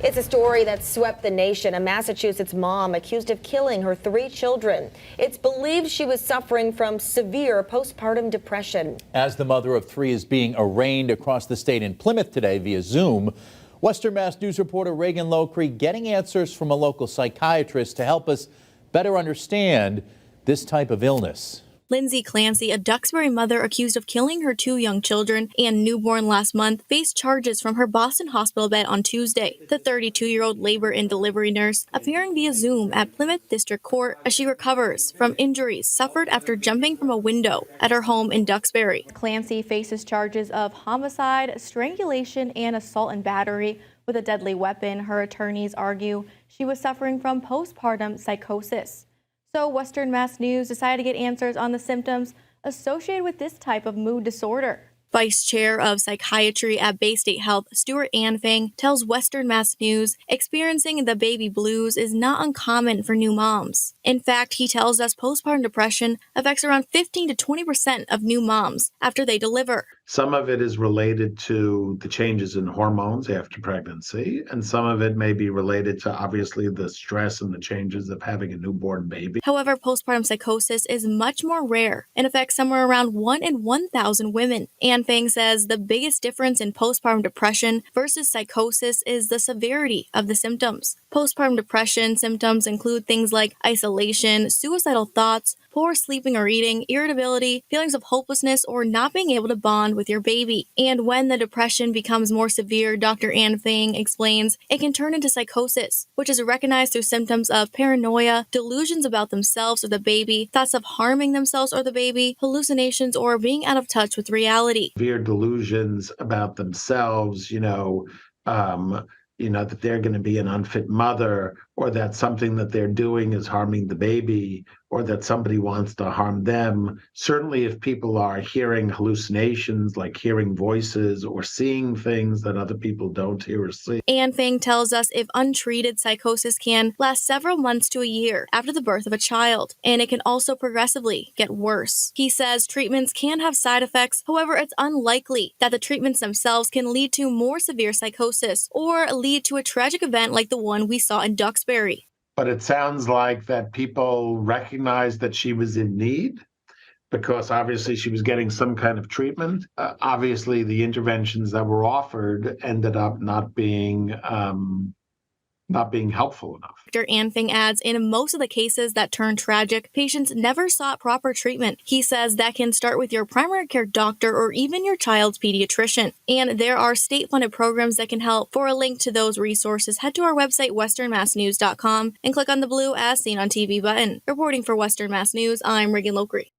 It's a story that swept the nation. A Massachusetts mom accused of killing her 3 children. It's believed she was suffering from severe postpartum depression. As the mother of 3 is being arraigned across the state in Plymouth today via Zoom, Western Mass News reporter Reagan Locree getting answers from a local psychiatrist to help us better understand this type of illness. Lindsay Clancy, a Duxbury mother accused of killing her 2 young children and newborn last month, faced charges from her Boston hospital bed on Tuesday. The 32-year-old labor and delivery nurse appearing via Zoom at Plymouth District Court as she recovers from injuries suffered after jumping from a window at her home in Duxbury. Clancy faces charges of homicide, strangulation, and assault and battery with a deadly weapon. Her attorneys argue she was suffering from postpartum psychosis. So Western Mass News decided to get answers on the symptoms associated with this type of mood disorder. Vice Chair of Psychiatry at Bay State Health, Stuart Anfang, tells Western Mass News experiencing the baby blues is not uncommon for new moms. In fact, he tells us postpartum depression affects around 15 to 20% of new moms after they deliver. Some of it is related to the changes in hormones after pregnancy, and some of it may be related to obviously the stress and the changes of having a newborn baby. However, postpartum psychosis is much more rare and affects somewhere around 1 in 1,000 women. Anfang says the biggest difference in postpartum depression versus psychosis is the severity of the symptoms. Postpartum depression symptoms include things like isolation, suicidal thoughts, poor sleeping or eating, irritability, feelings of hopelessness, or not being able to bond with your baby. And when the depression becomes more severe, Dr. Anfang explains, it can turn into psychosis, which is recognized through symptoms of paranoia, delusions about themselves or the baby, thoughts of harming themselves or the baby, hallucinations, or being out of touch with reality. Severe delusions about themselves, that they're going to be an unfit mother, or that something that they're doing is harming the baby, or that somebody wants to harm them. Certainly if people are hearing hallucinations, like hearing voices or seeing things that other people don't hear or see. Anfang tells us if untreated, psychosis can last several months to a year after the birth of a child, and it can also progressively get worse. He says treatments can have side effects, however, it's unlikely that the treatments themselves can lead to more severe psychosis or lead to a tragic event like the one we saw in Duxbury. But it sounds like that people recognized that she was in need because obviously she was getting some kind of treatment. Obviously, the interventions that were offered ended up not being helpful enough. Dr. Anfang adds, in most of the cases that turn tragic, patients never sought proper treatment. He says that can start with your primary care doctor or even your child's pediatrician. And there are state-funded programs that can help. For a link to those resources, head to our website, westernmassnews.com, and click on the blue As Seen on TV button. Reporting for Western Mass News, I'm Reagan Locree.